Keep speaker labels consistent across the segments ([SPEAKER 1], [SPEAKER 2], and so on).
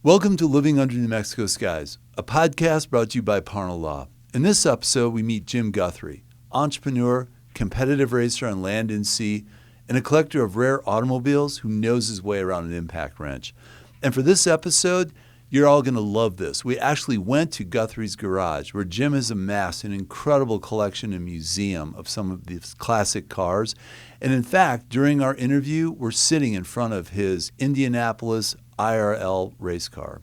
[SPEAKER 1] Welcome to Living Under New Mexico Skies, a podcast brought to you by Parnall Law. In this episode, we meet Jim Guthrie, entrepreneur, competitive racer on land and sea, and a collector of rare automobiles who knows his way around an impact wrench. And for this episode, you're all going to love this. We actually went to Guthrie's garage, where Jim has amassed an incredible collection and museum of some of these classic cars. And in fact, during our interview, we're sitting in front of his Indianapolis IRL race car.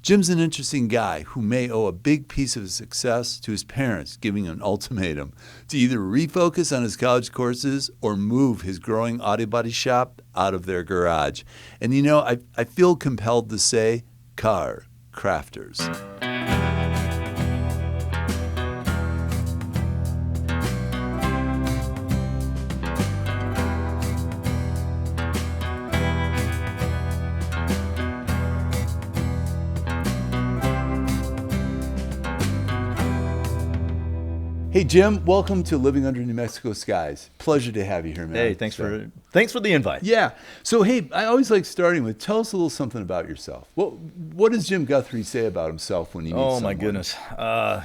[SPEAKER 1] Jim's an interesting guy who may owe a big piece of his success to his parents giving an ultimatum to either refocus on his college courses or move his growing auto body shop out of their garage. And you know, I feel compelled to say, car crafters. Hey Jim, welcome to Living Under New Mexico Skies. Pleasure to have you here, man.
[SPEAKER 2] Hey, thanks for the invite.
[SPEAKER 1] Yeah. So hey, I always like starting with, tell us a little something about yourself. What does Jim Guthrie say about himself when he meets someone?
[SPEAKER 2] Oh my goodness,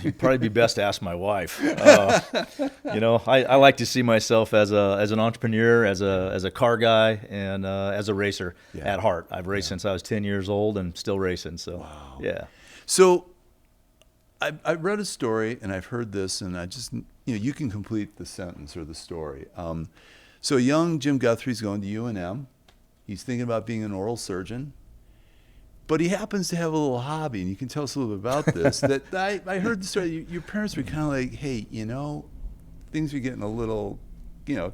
[SPEAKER 2] you'd probably be best to ask my wife. I like to see myself as an entrepreneur, as a car guy, and as a racer at heart. I've raced since I was 10 years old and still racing. So
[SPEAKER 1] wow.
[SPEAKER 2] Yeah.
[SPEAKER 1] So I read a story, and I've heard this, and I just, you can complete the sentence or the story. So a young Jim Guthrie's going to UNM. He's thinking about being an oral surgeon, but he happens to have a little hobby, and you can tell us a little bit about this. That I heard the story. Your parents were kind of like, hey, things are getting a little,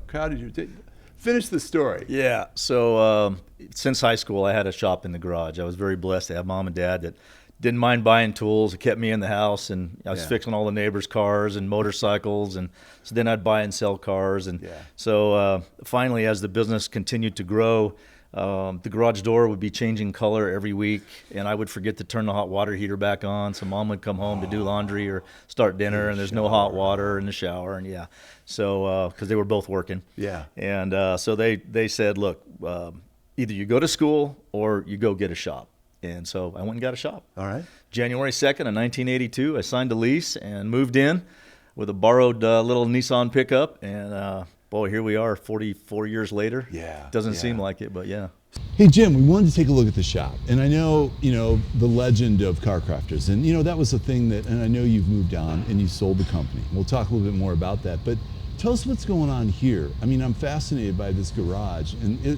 [SPEAKER 1] crowded. Finish the story.
[SPEAKER 2] Yeah. So since high school, I had a shop in the garage. I was very blessed to have mom and dad that didn't mind buying tools. It kept me in the house, and I was fixing all the neighbors' cars and motorcycles, and so then I'd buy and sell cars. And so finally, as the business continued to grow, the garage door would be changing color every week, and I would forget to turn the hot water heater back on, so mom would come home to do laundry or start dinner, and there's no hot water in the shower, and so because they were both working. And so they said, look, either you go to school or you go get a shop. And so I went and got a shop.
[SPEAKER 1] All right.
[SPEAKER 2] January 2nd of 1982, I signed a lease and moved in with a borrowed little Nissan pickup. And boy, here we are 44 years later.
[SPEAKER 1] Yeah.
[SPEAKER 2] Doesn't seem like it, but yeah.
[SPEAKER 1] Hey, Jim, we wanted to take a look at the shop. And I know, the legend of car crafters. And, that was the thing and I know you've moved on and you sold the company. We'll talk a little bit more about that. But tell us what's going on here. I mean, I'm fascinated by this garage. And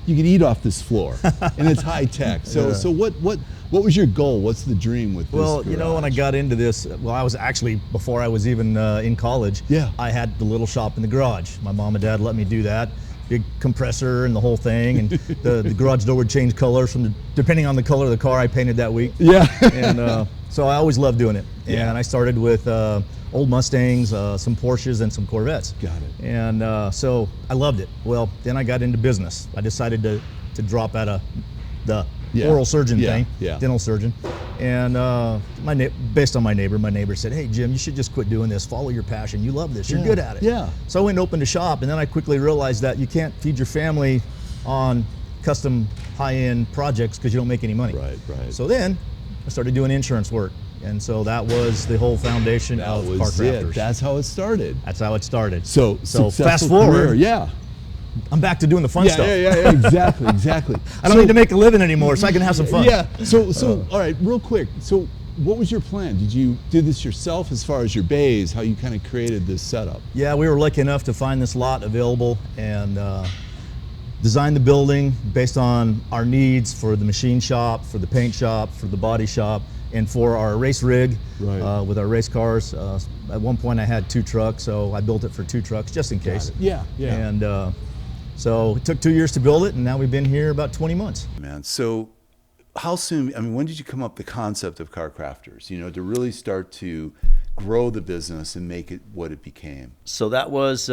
[SPEAKER 1] you can eat off this floor, and it's high tech. So what was your goal? What's the dream with this garage?
[SPEAKER 3] Well, when I got into this, I was actually, before I was even in college, I had the little shop in the garage. My mom and dad let me do that. Big compressor and the whole thing, and the garage door would change colors depending on the color of the car I painted that week.
[SPEAKER 1] Yeah.
[SPEAKER 3] And so I always loved doing it. And I started with old Mustangs, some Porsches, and some Corvettes.
[SPEAKER 1] Got it.
[SPEAKER 3] And so I loved it. Well, then I got into business. I decided to drop out of the oral surgeon thing, dental surgeon. And based on my neighbor said, hey, Jim, you should just quit doing this. Follow your passion. You love this. You're good at it.
[SPEAKER 1] Yeah.
[SPEAKER 3] So I went and opened a shop, and then I quickly realized that you can't feed your family on custom high-end projects because you don't make any money.
[SPEAKER 1] Right.
[SPEAKER 3] So then I started doing insurance work. And so that was the whole foundation of car crafters.
[SPEAKER 1] That's how it started.
[SPEAKER 3] That's how it started.
[SPEAKER 1] So
[SPEAKER 3] fast forward.
[SPEAKER 1] Career,
[SPEAKER 3] I'm back to doing the fun stuff.
[SPEAKER 1] Yeah, exactly.
[SPEAKER 3] I don't need to make a living anymore, so I can have some fun.
[SPEAKER 1] Yeah. So all right, real quick. So what was your plan? Did you do this yourself as far as your bays, how you kind of created this setup?
[SPEAKER 3] Yeah, we were lucky enough to find this lot available and design the building based on our needs for the machine shop, for the paint shop, for the body shop, and for our race rig with our race cars. At one point I had 2 trucks, so I built it for 2 trucks just in case.
[SPEAKER 1] Yeah.
[SPEAKER 3] And so it took 2 years to build it, and now we've been here about 20 months.
[SPEAKER 1] Man, so how soon, when did you come up with the concept of car crafters, to really start to grow the business and make it what it became?
[SPEAKER 2] So that was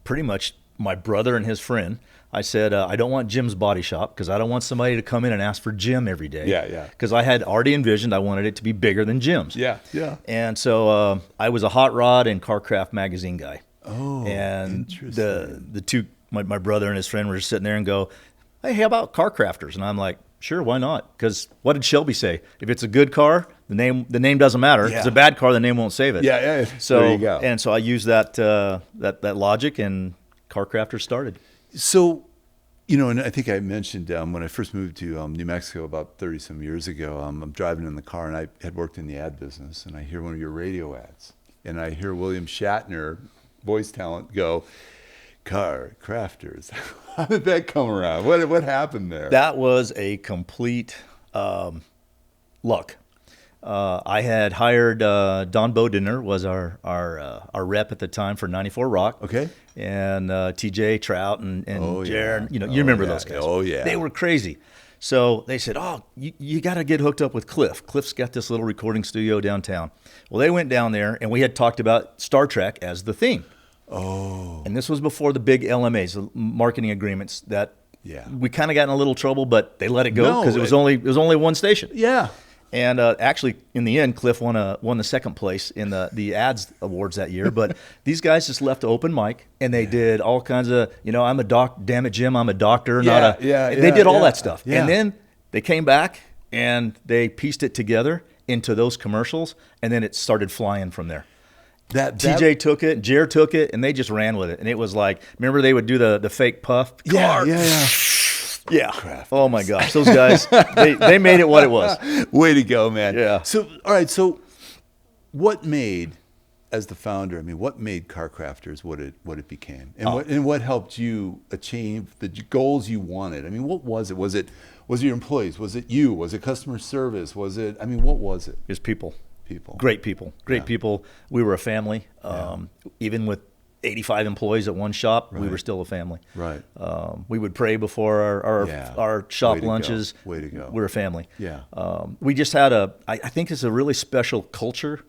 [SPEAKER 2] pretty much my brother and his friend. I said, I don't want Jim's body shop because I don't want somebody to come in and ask for Jim every day.
[SPEAKER 1] Yeah.
[SPEAKER 2] Because I had already envisioned I wanted it to be bigger than Jim's.
[SPEAKER 1] Yeah.
[SPEAKER 2] And so I was a hot rod and Carcraft magazine guy.
[SPEAKER 1] Oh,
[SPEAKER 2] and
[SPEAKER 1] interesting.
[SPEAKER 2] the two, my brother and his friend were just sitting there and go, hey, how about car crafters? And I'm like, Sure, why not? Because what did Shelby say? If it's a good car, the name doesn't matter. If it's a bad car, the name won't save it.
[SPEAKER 1] Yeah.
[SPEAKER 2] So
[SPEAKER 1] there you go.
[SPEAKER 2] And so I used that logic, and Car Crafters started.
[SPEAKER 1] So, and I think I mentioned when I first moved to New Mexico about 30-some years ago, I'm driving in the car, and I had worked in the ad business, and I hear one of your radio ads, and I hear William Shatner, voice talent, go, Car Crafters. How did that come around? What happened there?
[SPEAKER 2] That was a complete luck. I had hired Don Bodiner was our rep at the time for 94 Rock.
[SPEAKER 1] Okay.
[SPEAKER 2] And TJ Trout and Jaron, you remember those guys.
[SPEAKER 1] Oh yeah.
[SPEAKER 2] They were crazy. So they said, "Oh, you got to get hooked up with Cliff. Cliff's got this little recording studio downtown." Well, they went down there, and we had talked about Star Trek as the theme.
[SPEAKER 1] Oh.
[SPEAKER 2] And this was before the big LMAs, the marketing agreements that we kind of got in a little trouble, but they let it go because it was only one station.
[SPEAKER 1] Yeah. And
[SPEAKER 2] actually, in the end, Cliff won the second place in the ads awards that year. But these guys just left the open mic, and they did all kinds of, I'm a doc. Damn it, Jim, I'm a doctor. They did all that stuff, and then they came back and they pieced it together into those commercials, and then it started flying from there. TJ took it, Jer took it, and they just ran with it. And it was like, remember they would do the fake puff? Yeah.
[SPEAKER 1] Craft.
[SPEAKER 2] Oh my gosh, those guys, they made it what it was.
[SPEAKER 1] Way to go, man.
[SPEAKER 2] Yeah.
[SPEAKER 1] So, all right. So, what made, as the founder, what made Car Crafters what it became, and what helped you achieve the goals you wanted? What was it? Was it your employees? Was it you? Was it customer service? Was it? What was it?
[SPEAKER 2] It was people.
[SPEAKER 1] Great
[SPEAKER 2] people. We were a family. Even with 85 employees at one shop, we were still a family.
[SPEAKER 1] Right.
[SPEAKER 2] We would pray before our shop lunches.
[SPEAKER 1] Way to go.
[SPEAKER 2] We're a family.
[SPEAKER 1] Yeah.
[SPEAKER 2] We just had I think it's a really special culture.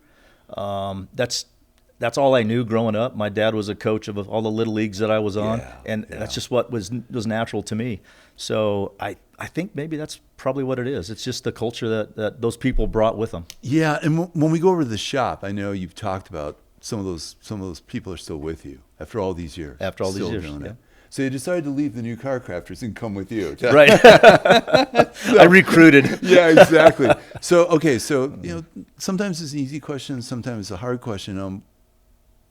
[SPEAKER 2] That's all I knew growing up. My dad was a coach of all the little leagues that I was on, and that's just what was natural to me. So I think maybe that's probably what it is. It's just the culture that those people brought with them.
[SPEAKER 1] Yeah, and when we go over to the shop, I know you've talked about some of those people are still with you after all these years.
[SPEAKER 2] After all these years,
[SPEAKER 1] doing it. So you decided to leave the new Car Crafters and come with you.
[SPEAKER 2] Right. I recruited.
[SPEAKER 1] Yeah, exactly. So, okay, sometimes it's an easy question, sometimes it's a hard question.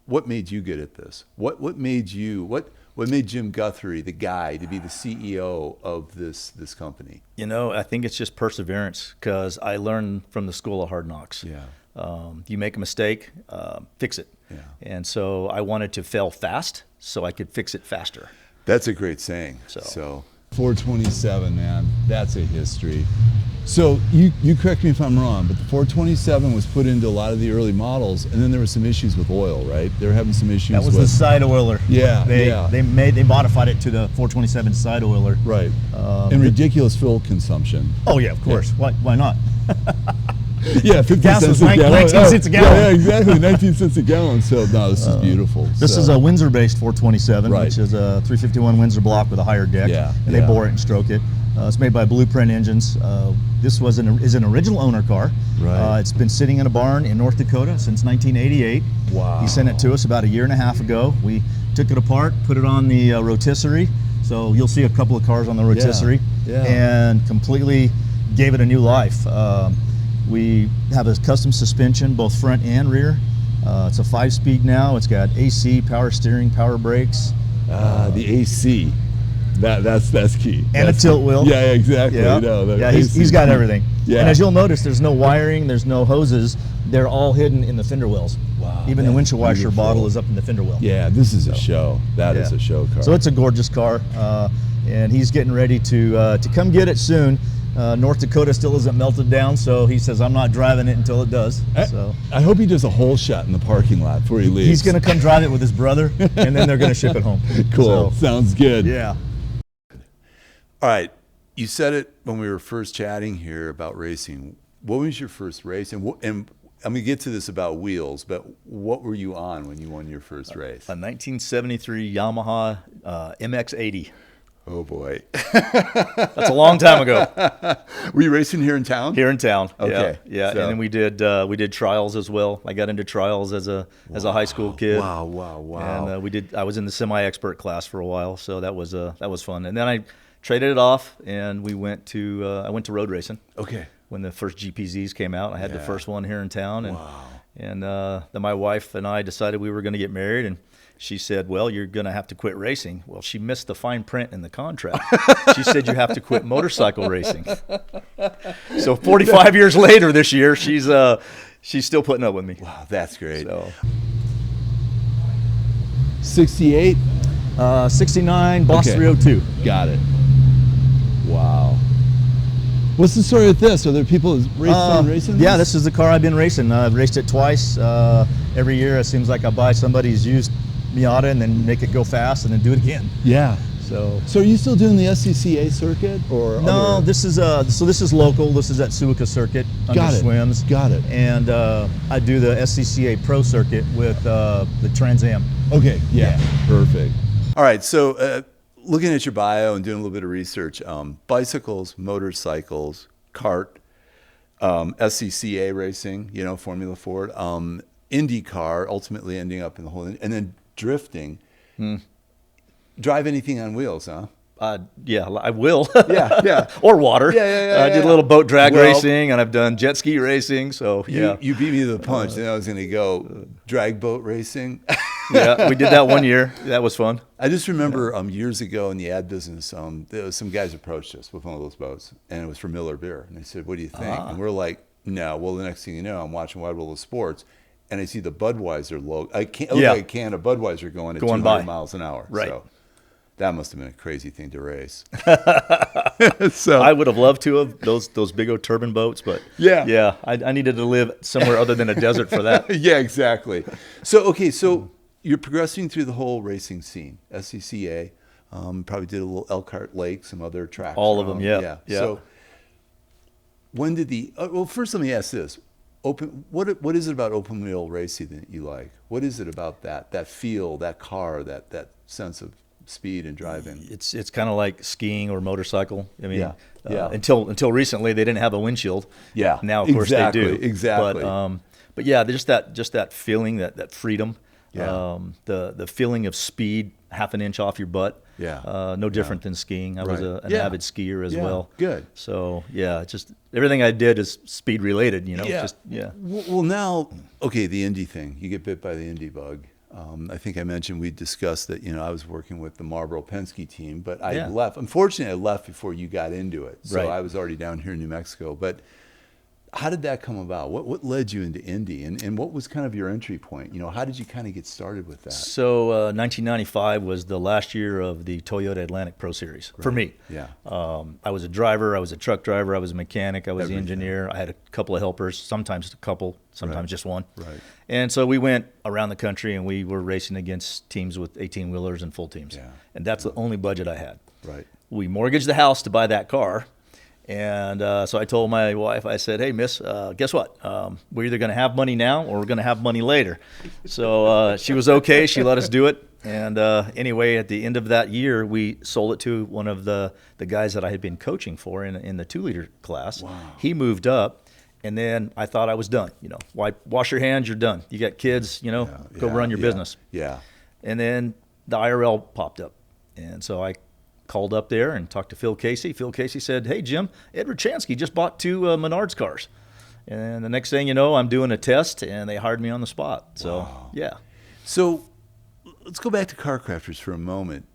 [SPEAKER 1] What made you good at this? What made Jim Guthrie the guy to be the CEO of this company?
[SPEAKER 2] I think it's just perseverance, because I learned from the school of hard knocks.
[SPEAKER 1] Yeah.
[SPEAKER 2] You make a mistake, fix it.
[SPEAKER 1] Yeah.
[SPEAKER 2] And so I wanted to fail fast so I could fix it faster.
[SPEAKER 1] That's a great saying.
[SPEAKER 2] So
[SPEAKER 1] 427, man, that's a history. So you correct me if I'm wrong, but the 427 was put into a lot of the early models, and then there were some issues with oil, right? They were having some issues.
[SPEAKER 3] That was the side oiler.
[SPEAKER 1] Yeah,
[SPEAKER 3] They modified it to the 427 side oiler.
[SPEAKER 1] Right. And ridiculous fuel consumption.
[SPEAKER 3] Oh yeah, of course.
[SPEAKER 1] Yeah.
[SPEAKER 3] Why not?
[SPEAKER 1] Yeah, 50
[SPEAKER 3] gas
[SPEAKER 1] cents
[SPEAKER 3] was
[SPEAKER 1] a gallon.
[SPEAKER 3] 19 cents a gallon.
[SPEAKER 1] Yeah, exactly, 19 cents a gallon. So no, this is beautiful.
[SPEAKER 3] This is a Windsor-based 427,
[SPEAKER 1] Right.
[SPEAKER 3] which is a 351 Windsor block with a higher deck.
[SPEAKER 1] Yeah,
[SPEAKER 3] and they bore it and stroke it. It's made by Blueprint Engines. This is an original owner car.
[SPEAKER 1] Right.
[SPEAKER 3] It's been sitting in a barn in North Dakota since 1988.
[SPEAKER 1] Wow.
[SPEAKER 3] He sent it to us about a year and a half ago. We took it apart, put it on the rotisserie. So you'll see a couple of cars on the rotisserie.
[SPEAKER 1] Yeah.
[SPEAKER 3] And completely gave it a new life. We have a custom suspension, both front and rear. It's a 5-speed now. It's got AC, power steering, power brakes.
[SPEAKER 1] The AC. That's key.
[SPEAKER 3] And a tilt wheel.
[SPEAKER 1] Yeah, exactly.
[SPEAKER 3] Yeah, he's got everything.
[SPEAKER 1] Yeah.
[SPEAKER 3] And as you'll notice, there's no wiring, there's no hoses. They're all hidden in the fender wells.
[SPEAKER 1] Wow.
[SPEAKER 3] Even the windshield washer bottle is up in the fender well.
[SPEAKER 1] Yeah, this is a show. That is a show car.
[SPEAKER 3] So it's a gorgeous car, and he's getting ready to come get it soon. North Dakota still isn't melted down, so he says, I'm not driving it until it does. So
[SPEAKER 1] I hope he does a whole shot in the parking lot before he leaves.
[SPEAKER 3] He's going to come drive it with his brother, and then they're going to ship it home.
[SPEAKER 1] Cool. Sounds good.
[SPEAKER 3] Yeah.
[SPEAKER 1] All right. You said it when we were first chatting here about racing. What was your first race? And I'm going to get to this about wheels, but what were you on when you won your first race?
[SPEAKER 2] A 1973 Yamaha MX-80.
[SPEAKER 1] Oh boy.
[SPEAKER 2] That's a long time ago.
[SPEAKER 1] Were you racing here in town?
[SPEAKER 2] Here in town.
[SPEAKER 1] Okay.
[SPEAKER 2] Yeah.
[SPEAKER 1] So.
[SPEAKER 2] And then we did trials as well. I got into trials as a high school kid.
[SPEAKER 1] Wow.
[SPEAKER 2] And I was in the semi-expert class for a while, so that was fun. And then I traded it off, and we went to I went to road racing.
[SPEAKER 1] Okay.
[SPEAKER 2] When the first GPZs came out, I had the first one here in town, and
[SPEAKER 1] Wow.
[SPEAKER 2] and then my wife and I decided we were going to get married, and she said, well, you're going to have to quit racing. Well, she missed the fine print in the contract. She said you have to quit motorcycle racing. So 45 years later this year, she's still putting up with me.
[SPEAKER 1] Wow, that's great.
[SPEAKER 2] So
[SPEAKER 1] 68?
[SPEAKER 3] 69, Boss
[SPEAKER 1] Okay.
[SPEAKER 3] 302.
[SPEAKER 1] Got it. Wow. What's the story with this? Are there people racing
[SPEAKER 3] Yeah, this is the car I've been racing. I've raced it twice. Every year it seems like I buy somebody's used Miata and then make it go fast and then do it again.
[SPEAKER 1] Yeah.
[SPEAKER 3] So
[SPEAKER 1] are you still doing the SCCA circuit or
[SPEAKER 3] no,
[SPEAKER 1] other?
[SPEAKER 3] this is this is local. This is at Seneca Circuit under
[SPEAKER 1] Got it.
[SPEAKER 3] Swims.
[SPEAKER 1] Got it.
[SPEAKER 3] And I do the SCCA Pro Circuit with the Trans Am.
[SPEAKER 1] Okay. Yeah. Perfect. All right. So looking at your bio and doing a little bit of research, bicycles, motorcycles, kart, SCCA racing, Formula Ford, IndyCar, ultimately ending up in the whole, and then drifting. Drive anything on wheels, huh?
[SPEAKER 2] Yeah, I will.
[SPEAKER 1] Yeah.
[SPEAKER 2] Or water.
[SPEAKER 1] Yeah,
[SPEAKER 2] I did a little boat drag racing, and I've done jet ski racing. So yeah,
[SPEAKER 1] You beat me to the punch. Then I was going to go drag boat racing.
[SPEAKER 2] yeah, we did that one year. That was fun.
[SPEAKER 1] I just remember years ago in the ad business, there was some guys approached us with one of those boats, and it was for Miller Beer. And they said, what do you think? And we're like, no. Well, the next thing you know, I'm watching Wide World of Sports, and I see the Budweiser logo. It looked like a can of Budweiser going at 200
[SPEAKER 2] by.
[SPEAKER 1] miles an hour.
[SPEAKER 2] Right.
[SPEAKER 1] So that must have been a crazy thing to race. So
[SPEAKER 2] I would have loved to have those big old turbine boats, but
[SPEAKER 1] Yeah.
[SPEAKER 2] I needed to live somewhere other than a desert for that.
[SPEAKER 1] yeah, exactly. So you're progressing through the whole racing scene, SCCA. Probably did a little Elkhart Lake, some other tracks.
[SPEAKER 2] All of
[SPEAKER 1] around.
[SPEAKER 2] them, yeah.
[SPEAKER 1] So when did well, first let me ask this. What is it about open wheel racing that you like? What is it about that feel, that car, that sense of speed and driving?
[SPEAKER 2] It's kind of like skiing or motorcycle. I mean,
[SPEAKER 1] Yeah.
[SPEAKER 2] Until recently they didn't have a windshield.
[SPEAKER 1] Yeah,
[SPEAKER 2] Now of course they do.
[SPEAKER 1] Exactly.
[SPEAKER 2] But yeah, just that feeling, that freedom.
[SPEAKER 1] Yeah.
[SPEAKER 2] The feeling of speed, half an inch off your butt.
[SPEAKER 1] Yeah.
[SPEAKER 2] No different than skiing. I was
[SPEAKER 1] Right.
[SPEAKER 2] an avid skier as well.
[SPEAKER 1] Good.
[SPEAKER 2] So yeah, just everything I did is speed related.
[SPEAKER 1] Well, now, okay, the Indy thing. You get bit by the Indy bug. I think I mentioned we discussed that, I was working with the Marlboro Penske team, but I left. Unfortunately, I left before you got into it. So
[SPEAKER 2] Right.
[SPEAKER 1] I was already down here in New Mexico. But how did that come about? What led you into Indy? And what was kind of your entry point? How did you kind of get started with that?
[SPEAKER 2] So 1995 was the last year of the Toyota Atlantic Pro Series for me.
[SPEAKER 1] Yeah.
[SPEAKER 2] I was a driver. I was a truck driver. I was a mechanic. I was the
[SPEAKER 1] Everything.
[SPEAKER 2] engineer. I had a couple of helpers, sometimes a couple, sometimes just one.
[SPEAKER 1] Right.
[SPEAKER 2] And so we went around the country, and we were racing against teams with 18-wheelers and full teams.
[SPEAKER 1] Yeah.
[SPEAKER 2] And that's the only budget I had.
[SPEAKER 1] Right.
[SPEAKER 2] We mortgaged the house to buy that car. And so I told my wife, I said, hey, miss, guess what? We're either going to have money now or we're going to have money later. So she was okay. She let us do it. And anyway, at the end of that year, we sold it to one of the guys that I had been coaching for in the 2-liter class.
[SPEAKER 1] Wow.
[SPEAKER 2] He moved up. And then I thought I was done. Wash your hands, you're done. You got kids, go run your business.
[SPEAKER 1] Yeah.
[SPEAKER 2] And then the IRL popped up. And so I called up there and talked to Phil Casey. Phil Casey said, hey, Jim, Edward Chansky just bought 2 Menards cars. And the next thing you know, I'm doing a test, and they hired me on the spot. So,
[SPEAKER 1] Wow.
[SPEAKER 2] yeah.
[SPEAKER 1] So let's go back to Car Crafters for a moment.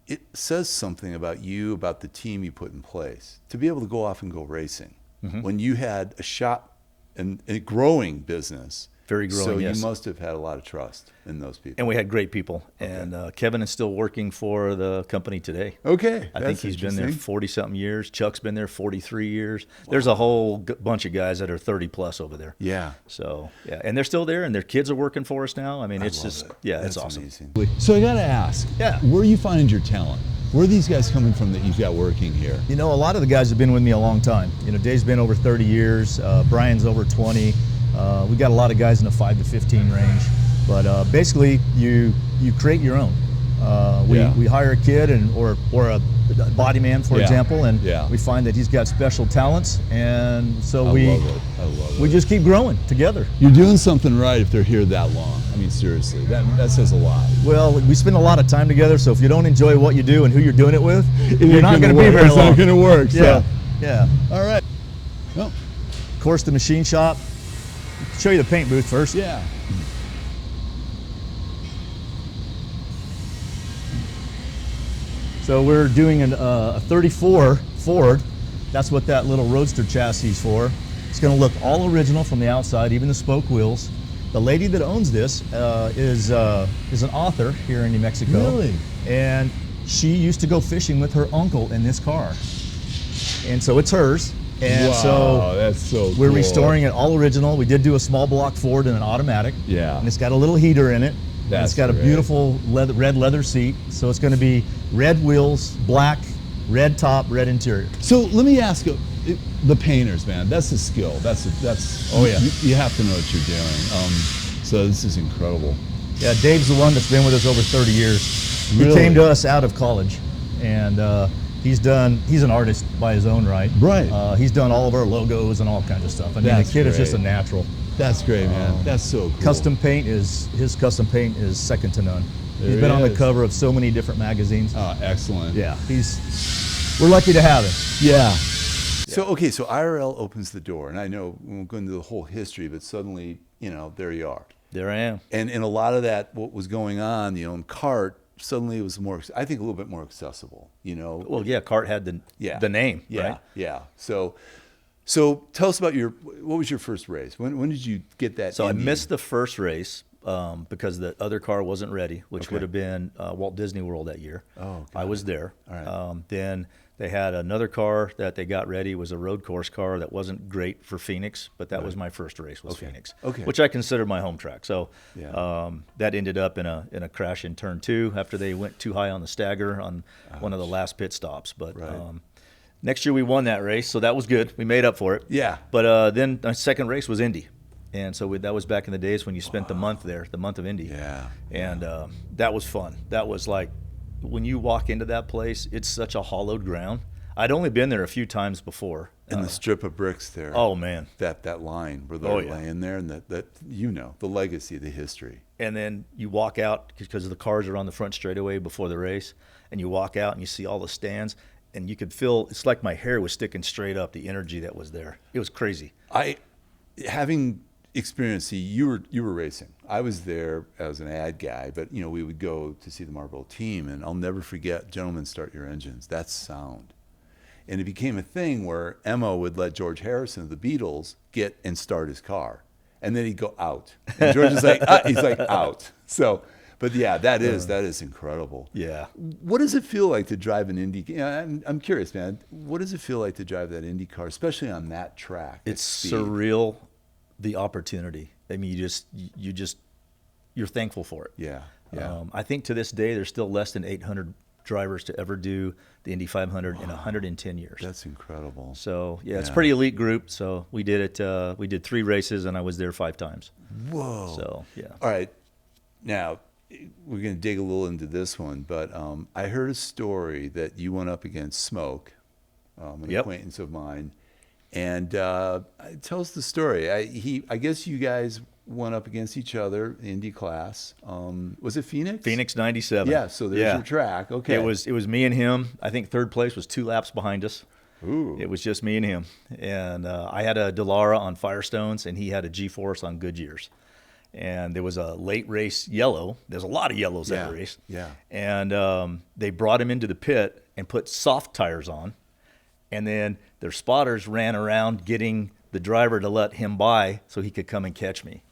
[SPEAKER 1] It says something about you, about the team you put in place, to be able to go off and go racing when you had a shop and a growing business.
[SPEAKER 2] Very growing,
[SPEAKER 1] so
[SPEAKER 2] yes.
[SPEAKER 1] you must have had a lot of trust in those people.
[SPEAKER 2] And we had great people. Okay. And Kevin is still working for the company today.
[SPEAKER 1] Okay.
[SPEAKER 2] I think he's been there 40-something years. Chuck's been there 43 years.
[SPEAKER 1] Wow.
[SPEAKER 2] There's a whole bunch of guys that are 30-plus over there.
[SPEAKER 1] Yeah.
[SPEAKER 2] So, yeah. And they're still there, and their kids are working for us now. I mean, it's just,
[SPEAKER 1] That's
[SPEAKER 2] it's awesome.
[SPEAKER 1] Amazing. So I got to ask, where are you finding your talent? Where are these guys coming from that you've got working here?
[SPEAKER 3] A lot of the guys have been with me a long time. Dave's been over 30 years. Brian's over 20. We got a lot of guys in the 5 to 15 range. But basically, you create your own. We hire a kid or body man, for
[SPEAKER 1] Yeah.
[SPEAKER 3] example, and
[SPEAKER 1] Yeah.
[SPEAKER 3] we find that he's got special talents, and so
[SPEAKER 1] I
[SPEAKER 3] we
[SPEAKER 1] love it. I love it.
[SPEAKER 3] we just keep growing together.
[SPEAKER 1] You're doing something right if they're here that long. I mean, seriously, that says a lot.
[SPEAKER 3] Well, we spend a lot of time together, so if you don't enjoy what you do and who you're doing it with, you're
[SPEAKER 1] ain't
[SPEAKER 3] not going to
[SPEAKER 1] gonna
[SPEAKER 3] be
[SPEAKER 1] work.
[SPEAKER 3] very
[SPEAKER 1] It's
[SPEAKER 3] long.
[SPEAKER 1] not going to work.
[SPEAKER 3] Yeah,
[SPEAKER 1] So.
[SPEAKER 3] yeah.
[SPEAKER 1] All right. Well,
[SPEAKER 3] Of course, the machine shop. Show you the paint booth first.
[SPEAKER 1] yeah.
[SPEAKER 3] So we're doing a 34 Ford. That's what that little Roadster chassis is for. It's going to look all original from the outside, even the spoke wheels. The lady that owns this is an author here in New Mexico.
[SPEAKER 1] Really?
[SPEAKER 3] And she used to go fishing with her uncle in this car. And so it's hers. And
[SPEAKER 1] Wow,
[SPEAKER 3] so
[SPEAKER 1] that's so
[SPEAKER 3] we're
[SPEAKER 1] cool.
[SPEAKER 3] restoring it all original. We did do a small block Ford and an automatic.
[SPEAKER 1] Yeah.
[SPEAKER 3] And it's got a little heater in it. And
[SPEAKER 1] That's
[SPEAKER 3] it's got
[SPEAKER 1] great.
[SPEAKER 3] a beautiful red leather seat. So it's going to be red wheels, black, red top, red interior.
[SPEAKER 1] So let me ask you, the painters, man, that's a skill. That's
[SPEAKER 3] Oh, yeah.
[SPEAKER 1] You have to know what you're doing. So this is incredible.
[SPEAKER 3] Yeah, Dave's the one that's been with us over 30 years.
[SPEAKER 1] Really?
[SPEAKER 3] He came to us out of college, and he's an artist by his own right.
[SPEAKER 1] Right.
[SPEAKER 3] He's done all of our logos and all kinds of stuff. I mean,
[SPEAKER 1] That's
[SPEAKER 3] the kid is just a
[SPEAKER 1] great.
[SPEAKER 3] natural.
[SPEAKER 1] That's great, man. That's so cool.
[SPEAKER 3] His custom paint is second to none.
[SPEAKER 1] There
[SPEAKER 3] He's been
[SPEAKER 1] he
[SPEAKER 3] on the
[SPEAKER 1] is.
[SPEAKER 3] cover of so many different magazines.
[SPEAKER 1] Oh, excellent.
[SPEAKER 3] Yeah, we're lucky to have him.
[SPEAKER 1] Yeah. So, okay, so IRL opens the door, and I know we won't go into the whole history, but suddenly, there you are.
[SPEAKER 2] There I am.
[SPEAKER 1] And in a lot of that, what was going on, CART, suddenly it was more, I think, a little bit more accessible,
[SPEAKER 2] Well, yeah, CART had the name,
[SPEAKER 1] Yeah,
[SPEAKER 2] right?
[SPEAKER 1] yeah. So tell us about what was your first race? When did you get that?
[SPEAKER 2] So I
[SPEAKER 1] Indy?
[SPEAKER 2] missed the first race because the other car wasn't ready, which
[SPEAKER 1] Okay.
[SPEAKER 2] would have been Walt Disney World that year.
[SPEAKER 1] Oh, got
[SPEAKER 2] I was there.
[SPEAKER 1] All right.
[SPEAKER 2] Then they had another car that they got ready. It was a road course car that wasn't great for Phoenix, but that was my first race was
[SPEAKER 1] Okay.
[SPEAKER 2] Phoenix,
[SPEAKER 1] Okay.
[SPEAKER 2] which I consider my home track. So
[SPEAKER 1] Yeah.
[SPEAKER 2] that ended up in a crash in turn 2 after they went too high on the stagger on one of the last pit stops. But
[SPEAKER 1] Right.
[SPEAKER 2] next year we won that race, so that was good. We made up for it.
[SPEAKER 1] Yeah.
[SPEAKER 2] But then my second race was Indy. And so that was back in the days when you spent the month there, the month of Indy.
[SPEAKER 1] Yeah.
[SPEAKER 2] And that was fun. That was like, when you walk into that place, it's such a hollowed ground. I'd only been there a few times before.
[SPEAKER 1] And the strip of bricks there.
[SPEAKER 2] Oh, man.
[SPEAKER 1] That line where they're
[SPEAKER 2] Oh, yeah.
[SPEAKER 1] laying there, and that the legacy, the history.
[SPEAKER 2] And then you walk out because the cars are on the front straightaway before the race. And you walk out and you see all the stands. And you could feel, it's like my hair was sticking straight up, the energy that was there. It was crazy.
[SPEAKER 1] Having experienced, you were racing. I was there as an ad guy, but we would go to see the Marlboro team, and I'll never forget, gentlemen, start your engines. That's sound. And it became a thing where Emmo would let George Harrison of the Beatles get and start his car, and then he'd go out. And George is like, he's like out. So, but yeah, that is incredible.
[SPEAKER 2] Yeah.
[SPEAKER 1] What does it feel like to drive an Indy? I'm curious, man. What does it feel like to drive that Indy car, especially on that track?
[SPEAKER 2] It's
[SPEAKER 1] speed?
[SPEAKER 2] surreal, the opportunity. I mean, you're thankful for it.
[SPEAKER 1] Yeah, yeah.
[SPEAKER 2] I think to this day, there's still less than 800 drivers to ever do the Indy 500 in 110 years.
[SPEAKER 1] That's incredible.
[SPEAKER 2] So yeah, it's a
[SPEAKER 1] Yeah.
[SPEAKER 2] pretty elite group. So we did it. We did 3 races, and I was there 5 times.
[SPEAKER 1] Whoa.
[SPEAKER 2] So yeah.
[SPEAKER 1] All right. Now, we're going to dig a little into this one, but I heard a story that you went up against Smoke, an
[SPEAKER 2] Yep.
[SPEAKER 1] acquaintance of mine, and tell us the story. I guess you guys went up against each other, Indy class. Was it Phoenix?
[SPEAKER 2] Phoenix 97.
[SPEAKER 1] Yeah, so there's your track. Okay.
[SPEAKER 2] It was me and him. I think third place was 2 laps behind us.
[SPEAKER 1] Ooh.
[SPEAKER 2] It was just me and him. And I had a Dallara on Firestones, and he had a G-Force on Goodyears. And there was a late race yellow. There's a lot of yellows that race.
[SPEAKER 1] Yeah.
[SPEAKER 2] And they brought him into the pit and put soft tires on. And then their spotters ran around getting the driver to let him by so he could come and catch me.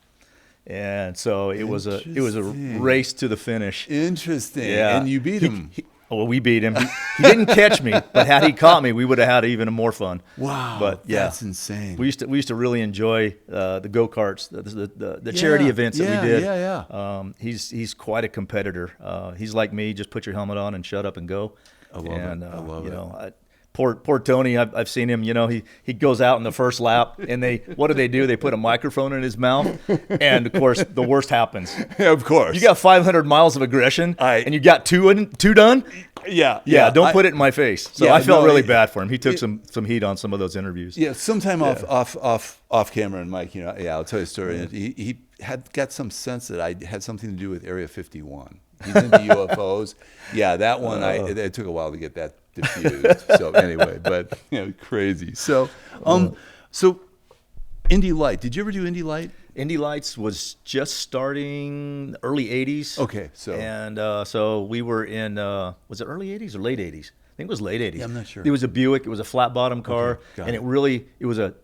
[SPEAKER 2] And so it was a
[SPEAKER 1] Interesting.
[SPEAKER 2] race to the finish.
[SPEAKER 1] Interesting.
[SPEAKER 2] Yeah.
[SPEAKER 1] And you beat him.
[SPEAKER 2] Well, we beat him. He didn't catch me, but had he caught me, we would have had even more fun.
[SPEAKER 1] Wow.
[SPEAKER 2] But yeah,
[SPEAKER 1] That's insane.
[SPEAKER 2] we used to really enjoy the go-karts, the charity events that we did.
[SPEAKER 1] Yeah.
[SPEAKER 2] He's quite a competitor. He's like me. Just put your helmet on and shut up and go.
[SPEAKER 1] I love it. I love it.
[SPEAKER 2] Poor Tony, I've seen him, he goes out in the first lap and what do? They put a microphone in his mouth, and of course the worst happens.
[SPEAKER 1] Yeah, of course.
[SPEAKER 2] You got 500 miles of aggression and you got two done?
[SPEAKER 1] Yeah.
[SPEAKER 2] Don't put it in my face. So I felt really bad for him. He took some heat on some of those interviews.
[SPEAKER 1] Yeah, sometime off camera, and Mike, I'll tell you a story. And he had got some sense that I had something to do with Area 51. He's into UFOs. Yeah, that one, it took a while to get that diffused. So anyway, but crazy. So, so Indy Light. Did you ever do Indy Light?
[SPEAKER 2] Indy Lights was just starting early 80s.
[SPEAKER 1] Okay, so.
[SPEAKER 2] And so we were in, was it early 80s or late 80s? I think it was late 80s.
[SPEAKER 1] Yeah, I'm not sure.
[SPEAKER 2] It was a Buick. It was a flat bottom car.
[SPEAKER 1] Okay,
[SPEAKER 2] and it was a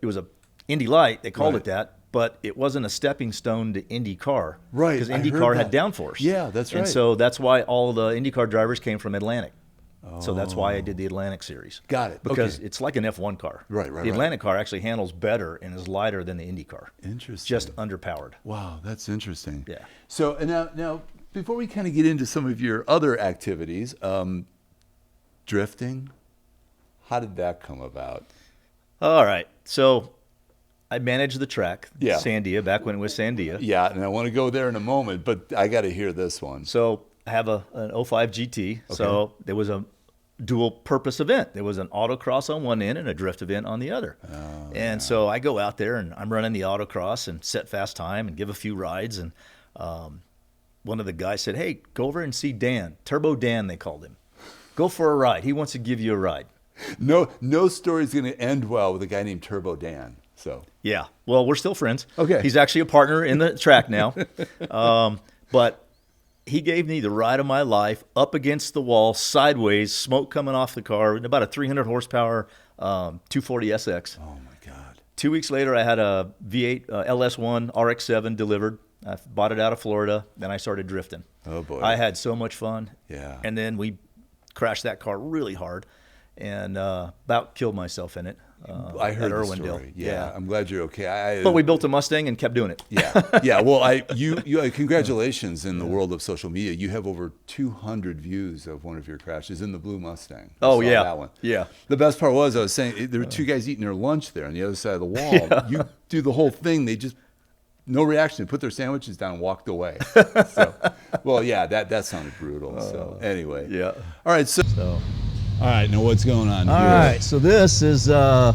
[SPEAKER 2] Indy Light. They called it that. But it wasn't a stepping stone to IndyCar.
[SPEAKER 1] Right.
[SPEAKER 2] Because IndyCar had downforce.
[SPEAKER 1] Yeah, that's right.
[SPEAKER 2] And so that's why all the IndyCar drivers came from Atlantic. So that's why I did the Atlantic series.
[SPEAKER 1] Got it.
[SPEAKER 2] Because it's like an F1 car.
[SPEAKER 1] Right.
[SPEAKER 2] The Atlantic car actually handles better and is lighter than the Indy car.
[SPEAKER 1] Interesting.
[SPEAKER 2] Just underpowered.
[SPEAKER 1] Wow, that's interesting.
[SPEAKER 2] Yeah.
[SPEAKER 1] So now before we kind of get into some of your other activities, drifting, how did that come about?
[SPEAKER 2] All right. So I managed the track,
[SPEAKER 1] Yeah.
[SPEAKER 2] Sandia, back when it was Sandia.
[SPEAKER 1] Yeah, and I want to go there in a moment, but I got to hear this one.
[SPEAKER 2] So I have an 05 GT. So there was a dual purpose event. There was an autocross on one end and a drift event on the other. So I go out there and I'm running the autocross and set fast time and give a few rides. And one of the guys said, "Hey, go over and see Dan, Turbo Dan," they called him. "Go for a ride. He wants to give you a ride."
[SPEAKER 1] No story's going to end well with a guy named Turbo Dan. So
[SPEAKER 2] yeah, well, we're still friends.
[SPEAKER 1] Okay.
[SPEAKER 2] He's actually a partner in the track now. But he gave me the ride of my life, up against the wall, sideways, smoke coming off the car, about a 300 horsepower 240 SX.
[SPEAKER 1] Oh my God.
[SPEAKER 2] 2 weeks later, I had a V8 LS1 RX-7 delivered. I bought it out of Florida. Then I started drifting.
[SPEAKER 1] Oh boy.
[SPEAKER 2] I had so much fun.
[SPEAKER 1] Yeah.
[SPEAKER 2] And then we crashed that car really hard and about killed myself in it.
[SPEAKER 1] I heard
[SPEAKER 2] at
[SPEAKER 1] the
[SPEAKER 2] Irwindale.
[SPEAKER 1] story. Yeah, I'm glad you're okay.
[SPEAKER 2] But we built a Mustang and kept doing it.
[SPEAKER 1] Yeah. Well, you congratulations in the world of social media. You have over 200 views of one of your crashes in the blue Mustang. I saw that one.
[SPEAKER 2] Yeah.
[SPEAKER 1] The best part was I was saying there were two guys eating their lunch there on the other side of the wall. You do the whole thing. They just no reaction. Put their sandwiches down and walked away. So, well, yeah, that sounded brutal. So anyway.
[SPEAKER 2] Yeah.
[SPEAKER 1] All right. So. All right, now what's going on here?
[SPEAKER 3] All right, so this is the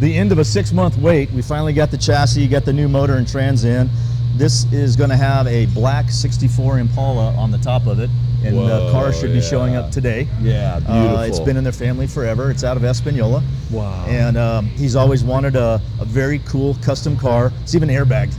[SPEAKER 3] end of a 6-month wait. We finally got the chassis, got the new motor and trans in. This is going to have a black 64 Impala on the top of it, and the car should be showing up today.
[SPEAKER 1] Yeah, beautiful.
[SPEAKER 3] It's been in their family forever. It's out of Espanola.
[SPEAKER 1] Wow.
[SPEAKER 3] And he's always wanted a very cool custom car. It's even airbagged.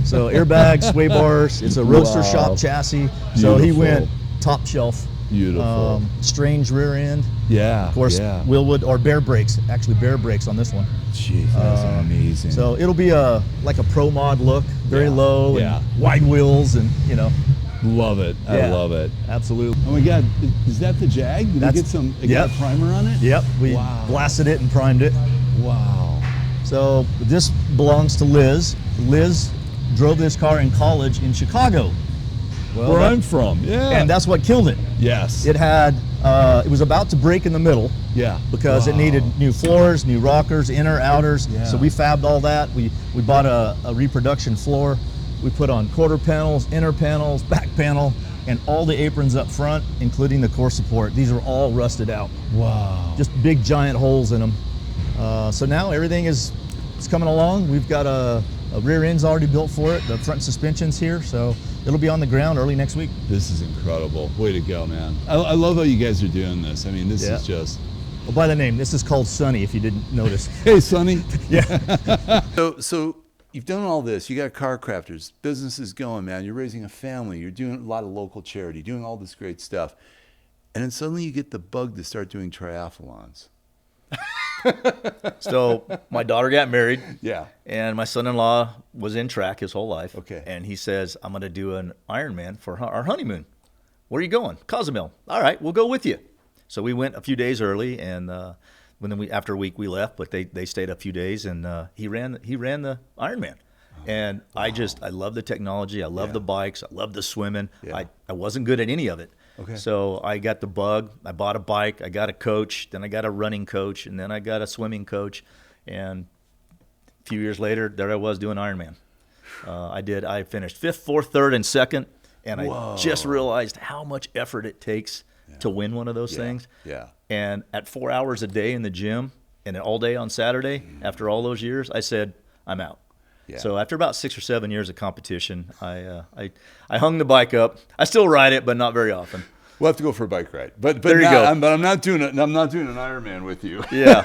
[SPEAKER 3] So airbags, sway bars. It's a roadster shop chassis. So he went top shelf.
[SPEAKER 1] Beautiful.
[SPEAKER 3] Strange rear end.
[SPEAKER 1] Yeah.
[SPEAKER 3] Of course, Willwood or bare brakes. Actually, bare brakes on this one.
[SPEAKER 1] Jeez, that's amazing.
[SPEAKER 3] So it'll be like a pro mod look, very low, and wide wheels, and
[SPEAKER 1] Love it. I love it.
[SPEAKER 3] Absolutely.
[SPEAKER 1] Oh my God, is that the Jag? Did we get some got a primer on it?
[SPEAKER 3] Yep. We blasted it and primed it.
[SPEAKER 1] Wow.
[SPEAKER 3] So this belongs to Liz. Liz drove this car in college in Chicago.
[SPEAKER 1] Where I'm from,
[SPEAKER 3] and that's what killed it.
[SPEAKER 1] Yes.
[SPEAKER 3] It had, it was about to break in the middle.
[SPEAKER 1] Yeah.
[SPEAKER 3] Because it needed new floors, new rockers, inner, outers. Yeah. So we fabbed all that. We bought a reproduction floor. We put on quarter panels, inner panels, back panel, and all the aprons up front, including the core support. These are all rusted out.
[SPEAKER 1] Wow.
[SPEAKER 3] Just big giant holes in them. So now everything is coming along. We've got a rear end's already built for it. The front suspension's here, so it'll be on the ground early next week.
[SPEAKER 1] This is incredible. Way to go, man. I love how you guys are doing this. I mean, this is just...
[SPEAKER 3] Well, by the name, this is called Sonny, if you didn't notice.
[SPEAKER 1] Hey, Sonny.
[SPEAKER 3] Yeah.
[SPEAKER 1] So you've done all this. You got car crafters. Business is going, man. You're raising a family. You're doing a lot of local charity, doing all this great stuff. And then suddenly you get the bug to start doing triathlons.
[SPEAKER 2] So my daughter got married.
[SPEAKER 1] Yeah.
[SPEAKER 2] And my son-in-law was in track his whole life.
[SPEAKER 1] Okay.
[SPEAKER 2] And he says, "I'm going to do an Ironman for our honeymoon." "Where are you going?" "Cozumel." "All right, we'll go with you." So we went a few days early, and after a week we left, but they stayed a few days, and he ran the Ironman. And I love the technology. I love the bikes. I love the swimming. I wasn't good at any of it.
[SPEAKER 1] Okay.
[SPEAKER 2] So I got the bug. I bought a bike. I got a coach. Then I got a running coach, and then I got a swimming coach. And a few years later, there I was doing Ironman. I finished 5th, 4th, 3rd, and 2nd, and I just realized how much effort it takes to win one of those things.
[SPEAKER 1] Yeah.
[SPEAKER 2] And at 4 hours a day in the gym and all day on Saturday, after all those years, I said, I'm out.
[SPEAKER 1] Yeah.
[SPEAKER 2] So after about 6 or 7 years of competition, I hung the bike up. I still ride it, but not very often.
[SPEAKER 1] We'll have to go for a bike ride. But
[SPEAKER 2] there you go.
[SPEAKER 1] But I'm not doing an Ironman with you.
[SPEAKER 2] Yeah.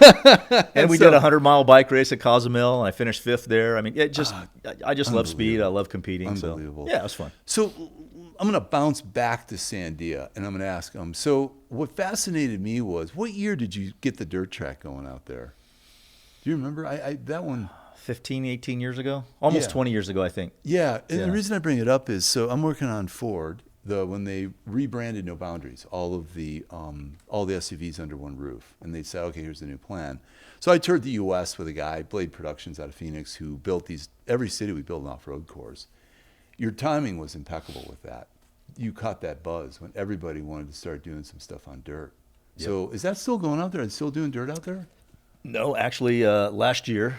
[SPEAKER 2] And we did a 100-mile bike race at Cozumel, and I finished 5th there. I mean, I just love speed. I love competing.
[SPEAKER 1] Unbelievable.
[SPEAKER 2] So, yeah, it was fun.
[SPEAKER 1] So I'm going to bounce back to Sandia, and I'm going to ask so what fascinated me was, what year did you get the dirt track going out there? Do you remember? That one...
[SPEAKER 2] 15, 18 years ago? Almost 20 years ago, I think.
[SPEAKER 1] Yeah, and the reason I bring it up is, so I'm working on Ford, when they rebranded No Boundaries, all the SUVs under one roof, and they said, okay, here's the new plan. So I toured the U.S. with a guy, Blade Productions out of Phoenix, who built every city we built an off-road course. Your timing was impeccable with that. You caught that buzz when everybody wanted to start doing some stuff on dirt. Yep. So is that still going out there and still doing dirt out there?
[SPEAKER 2] No, actually, last year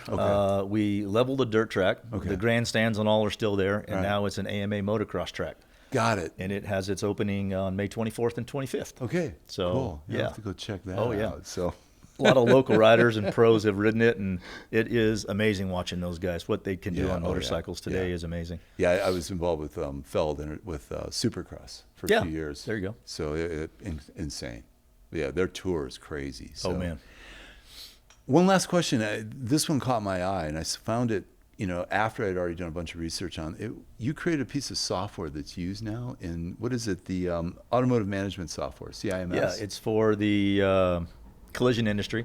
[SPEAKER 2] we leveled the dirt track.
[SPEAKER 1] Okay.
[SPEAKER 2] The grandstands and all are still there, and now it's an AMA motocross track.
[SPEAKER 1] Got it.
[SPEAKER 2] And it has its opening on May 24th and 25th.
[SPEAKER 1] Okay.
[SPEAKER 2] So
[SPEAKER 1] cool.
[SPEAKER 2] yeah,
[SPEAKER 1] I'll have to go check that out.
[SPEAKER 2] Oh yeah.
[SPEAKER 1] So
[SPEAKER 2] a lot of local riders and pros have ridden it, and it is amazing watching those guys. What they can do on motorcycles today is amazing.
[SPEAKER 1] Yeah, I was involved with Feld and with Supercross for a few years.
[SPEAKER 2] There you go.
[SPEAKER 1] So insane. Yeah, their tour is crazy. So.
[SPEAKER 2] Oh man.
[SPEAKER 1] One last question. This one caught my eye, and I found it, after I'd already done a bunch of research on it. You created a piece of software that's used now in, what is it, the automotive management software, CIMS?
[SPEAKER 2] Yeah, it's for the collision industry.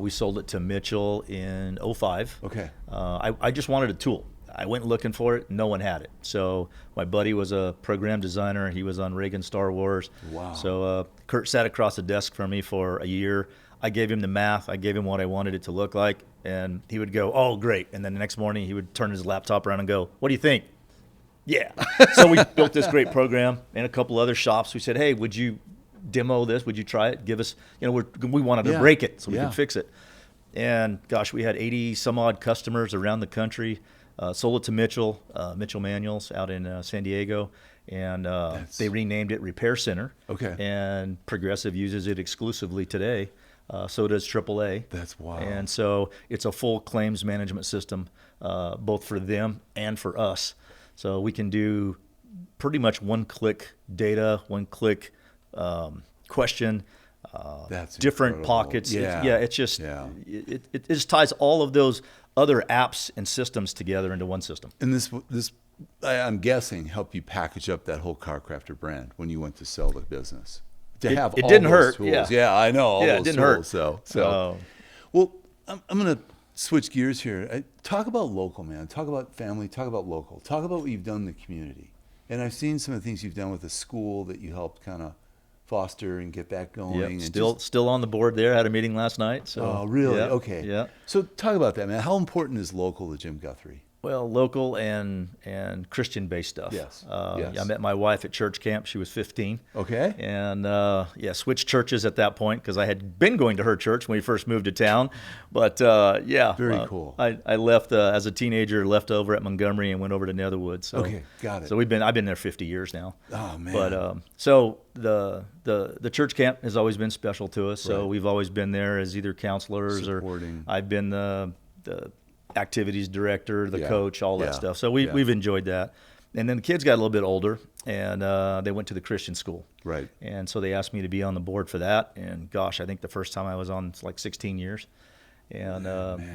[SPEAKER 2] We sold it to Mitchell in 2005.
[SPEAKER 1] Okay.
[SPEAKER 2] I just wanted a tool. I went looking for it. No one had it. So my buddy was a program designer. He was on Reagan Star Wars.
[SPEAKER 1] Wow.
[SPEAKER 2] So Kurt sat across the desk from me for a year. I gave him the math. I gave him what I wanted it to look like. And he would go, oh, great. And then the next morning he would turn his laptop around and go, what do you think? Yeah. So we built this great program and a couple other shops. We said, hey, would you demo this? Would you try it? Give us, we wanted to break it so we could fix it. And gosh, we had 80 some odd customers around the country. Sold it to Mitchell Manuals out in San Diego. And they renamed it Repair Center.
[SPEAKER 1] Okay.
[SPEAKER 2] And Progressive uses it exclusively today. So does AAA.
[SPEAKER 1] That's wild.
[SPEAKER 2] And so it's a full claims management system, both for them and for us. So we can do pretty much one-click data, one-click question,
[SPEAKER 1] That's
[SPEAKER 2] different
[SPEAKER 1] incredible.
[SPEAKER 2] pockets.
[SPEAKER 1] Yeah.
[SPEAKER 2] It just ties all of those other apps and systems together into one system.
[SPEAKER 1] And this I'm guessing, helped you package up that whole CarCrafter brand when you went to sell the business.
[SPEAKER 2] It
[SPEAKER 1] all
[SPEAKER 2] didn't
[SPEAKER 1] those
[SPEAKER 2] hurt.
[SPEAKER 1] Tools.
[SPEAKER 2] Yeah,
[SPEAKER 1] I know. All those
[SPEAKER 2] it didn't
[SPEAKER 1] tools,
[SPEAKER 2] hurt.
[SPEAKER 1] So, well, I'm going to switch gears here. Talk about local, man. Talk about family. Talk about local. Talk about what you've done in the community. And I've seen some of the things you've done with the school that you helped kind of foster and get back going.
[SPEAKER 2] Yep,
[SPEAKER 1] and
[SPEAKER 2] still on the board there. Had a meeting last night. So.
[SPEAKER 1] Oh, really?
[SPEAKER 2] Yeah,
[SPEAKER 1] okay.
[SPEAKER 2] Yeah.
[SPEAKER 1] So talk about that, man. How important is local to Jim Guthrie?
[SPEAKER 2] Well, local and Christian-based stuff.
[SPEAKER 1] Yes.
[SPEAKER 2] I met my wife at church camp. She was 15.
[SPEAKER 1] Okay.
[SPEAKER 2] And, switched churches at that point because I had been going to her church when we first moved to town. But,
[SPEAKER 1] Very cool.
[SPEAKER 2] I left as a teenager, left over at Montgomery and went over to Netherwood. So,
[SPEAKER 1] okay, got it.
[SPEAKER 2] So I've been there 50 years now.
[SPEAKER 1] Oh, man.
[SPEAKER 2] But so the church camp has always been special to us. So
[SPEAKER 1] Right.
[SPEAKER 2] we've always been there as either counselors
[SPEAKER 1] Supporting.
[SPEAKER 2] or I've been the activities director, the coach, all that stuff. So
[SPEAKER 1] Yeah.
[SPEAKER 2] we've enjoyed that. And then the kids got a little bit older, and they went to the Christian school.
[SPEAKER 1] Right.
[SPEAKER 2] And so they asked me to be on the board for that. And gosh, I think the first time I was on, it's like 16 years. And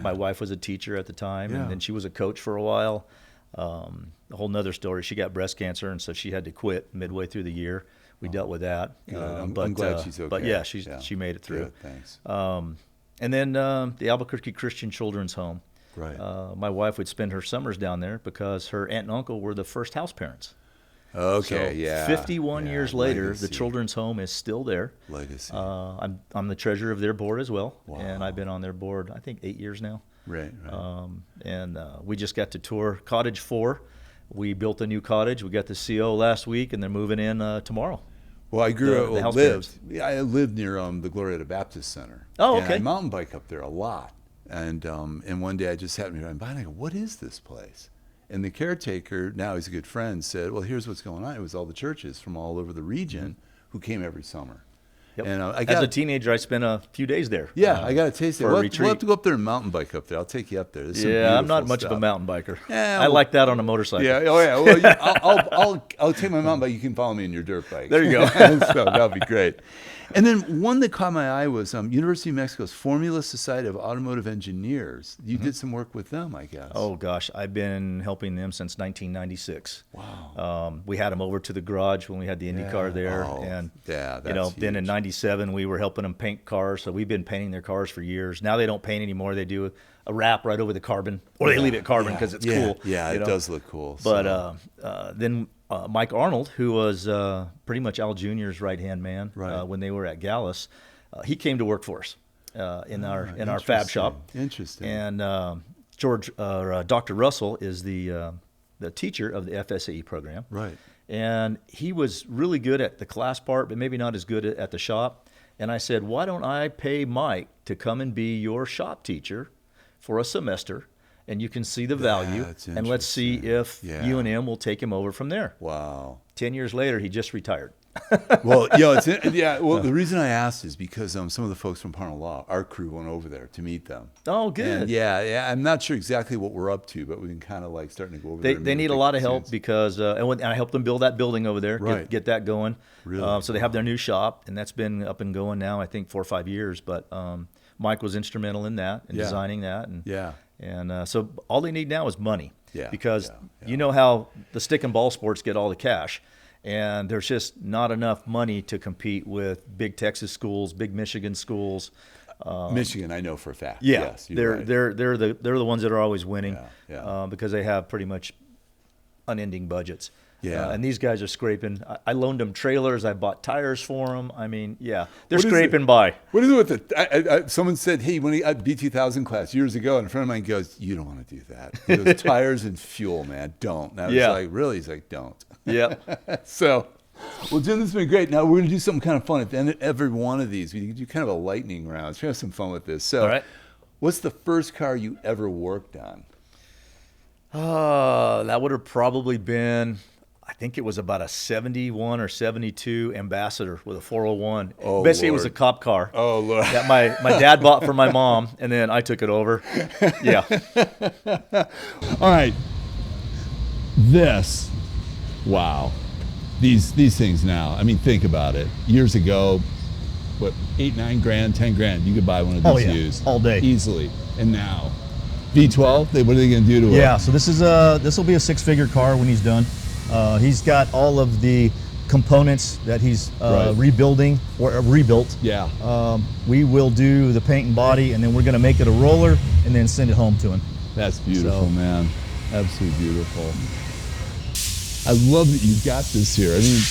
[SPEAKER 2] my wife was a teacher at the time,
[SPEAKER 1] Yeah.
[SPEAKER 2] and then she was a coach for a while. A whole nother story. She got breast cancer, and so she had to quit midway through the year. We dealt with that.
[SPEAKER 1] Good. I'm glad she's okay.
[SPEAKER 2] But yeah, she made it through.
[SPEAKER 1] Good, thanks.
[SPEAKER 2] And then the Albuquerque Christian Children's Home.
[SPEAKER 1] Right.
[SPEAKER 2] My wife would spend her summers down there because her aunt and uncle were the first house parents.
[SPEAKER 1] Okay,
[SPEAKER 2] So 51 years later, the children's home is still there.
[SPEAKER 1] Legacy.
[SPEAKER 2] I'm the treasurer of their board as well,
[SPEAKER 1] Wow.
[SPEAKER 2] and I've been on their board, I think, 8 years now.
[SPEAKER 1] Right.
[SPEAKER 2] And we just got to tour Cottage 4. We built a new cottage. We got the CO last week, and they're moving in tomorrow.
[SPEAKER 1] Well, I
[SPEAKER 2] the house
[SPEAKER 1] lived.
[SPEAKER 2] parents.
[SPEAKER 1] Yeah, I lived near the Glorieta Baptist Center.
[SPEAKER 2] Oh,
[SPEAKER 1] and
[SPEAKER 2] okay.
[SPEAKER 1] I mountain bike up there a lot. And one day I just happened to be driving by and I go, what is this place? And the caretaker, now he's a good friend, said, well, here's what's going on. It was all the churches from all over the region who came every summer.
[SPEAKER 2] Yep.
[SPEAKER 1] And
[SPEAKER 2] as a teenager, I spent a few days there.
[SPEAKER 1] Yeah, I got to taste it.
[SPEAKER 2] for a
[SPEAKER 1] We'll
[SPEAKER 2] retreat.
[SPEAKER 1] have to go up there and mountain bike up there. I'll take you up there. There's some
[SPEAKER 2] I'm not
[SPEAKER 1] beautiful
[SPEAKER 2] much of a
[SPEAKER 1] stuff.
[SPEAKER 2] mountain biker.
[SPEAKER 1] Yeah,
[SPEAKER 2] I like that on a motorcycle.
[SPEAKER 1] Yeah, oh yeah. Well, yeah, I'll take my mountain bike. You can follow me in your dirt bike.
[SPEAKER 2] There you go.
[SPEAKER 1] So that'll be great. And then one that caught my eye was University of Mexico's Formula Society of Automotive Engineers. You did some work with them, I guess.
[SPEAKER 2] Oh gosh, I've been helping them since 1996.
[SPEAKER 1] Wow.
[SPEAKER 2] We had them over to the garage when we had the Indy car there,
[SPEAKER 1] Oh,
[SPEAKER 2] and
[SPEAKER 1] yeah,
[SPEAKER 2] then
[SPEAKER 1] that's
[SPEAKER 2] in
[SPEAKER 1] huge.
[SPEAKER 2] '97 we were helping them paint cars. So we've been painting their cars for years. Now they don't paint anymore; they do a wrap right over the carbon, or they leave it carbon because it's cool.
[SPEAKER 1] Yeah,
[SPEAKER 2] you
[SPEAKER 1] it
[SPEAKER 2] know?
[SPEAKER 1] does look cool.
[SPEAKER 2] But
[SPEAKER 1] so.
[SPEAKER 2] then Mike Arnold, who was pretty much Al Jr.'s right-hand man
[SPEAKER 1] Right.
[SPEAKER 2] when they were at Gallus, he came to work for us in our fab shop.
[SPEAKER 1] Interesting.
[SPEAKER 2] And Dr. Russell is the teacher of the FSAE program.
[SPEAKER 1] Right.
[SPEAKER 2] And he was really good at the class part, but maybe not as good at the shop. And I said, why don't I pay Mike to come and be your shop teacher for a semester, and you can see the value,
[SPEAKER 1] That's
[SPEAKER 2] and let's see if
[SPEAKER 1] Yeah.
[SPEAKER 2] UNM will take him over from there.
[SPEAKER 1] Wow.
[SPEAKER 2] 10 years later, he just retired.
[SPEAKER 1] Well, the reason I asked is because some of the folks from Parnall Law, our crew, went over there to meet them.
[SPEAKER 2] Oh, good.
[SPEAKER 1] And yeah, I'm not sure exactly what we're up to, but we've been kind of like starting to go over there.
[SPEAKER 2] They need a lot of help because, and I helped them build that building over there,
[SPEAKER 1] Right.
[SPEAKER 2] get that going.
[SPEAKER 1] Really?
[SPEAKER 2] So they have their new shop, and that's been up and going now, I think 4 or 5 years. But Mike was instrumental in that and designing that. And,
[SPEAKER 1] Yeah.
[SPEAKER 2] And so all they need now is money.
[SPEAKER 1] Yeah,
[SPEAKER 2] Because
[SPEAKER 1] yeah.
[SPEAKER 2] you know how the stick and ball sports get all the cash. And there's just not enough money to compete with big Texas schools, big Michigan schools.
[SPEAKER 1] Michigan, I know for a fact.
[SPEAKER 2] Yeah,
[SPEAKER 1] Yes, you're right.
[SPEAKER 2] they're the ones that are always winning,
[SPEAKER 1] Yeah.
[SPEAKER 2] because they have pretty much unending budgets.
[SPEAKER 1] Yeah.
[SPEAKER 2] And these guys are scraping. I loaned them trailers. I bought tires for them. I mean, yeah, they're
[SPEAKER 1] What is
[SPEAKER 2] scraping
[SPEAKER 1] it?
[SPEAKER 2] by.
[SPEAKER 1] What is it with the? Someone said, "Hey, when I B2000 class years ago," and a friend of mine goes, "You don't want to do that. He goes, tires and fuel, man. Don't." And I was like, "Really?" He's like, "Don't."
[SPEAKER 2] Yeah.
[SPEAKER 1] So, well, Jim, this has been great. Now we're going to do something kind of fun at the end of every one of these. We do kind of a lightning round. Let's have some fun with this. So,
[SPEAKER 2] All right.
[SPEAKER 1] What's the first car you ever worked on?
[SPEAKER 2] That would have probably been, I think it was about a 71 or 72 Ambassador with a 401.
[SPEAKER 1] Oh,
[SPEAKER 2] Basically, it was a
[SPEAKER 1] Lord.
[SPEAKER 2] cop car.
[SPEAKER 1] Oh, Lord.
[SPEAKER 2] That my dad bought for my mom, and then I took it over. Yeah.
[SPEAKER 1] All right. This, wow. These things now. I mean, think about it. Years ago, what, 8, 9 grand, 10 grand, you could buy one of these used
[SPEAKER 3] all day,
[SPEAKER 1] easily. And now, V12. What are they going to do to it?
[SPEAKER 3] Yeah, so this will be a 6-figure car when he's done. He's got all of the components that he's
[SPEAKER 1] Right.
[SPEAKER 3] rebuilding or rebuilt.
[SPEAKER 1] Yeah.
[SPEAKER 3] We will do the paint and body, and then we're going to make it a roller and then send it home to him.
[SPEAKER 1] That's beautiful,
[SPEAKER 3] So-
[SPEAKER 1] man. Absolutely beautiful. I love that you got this here. I mean,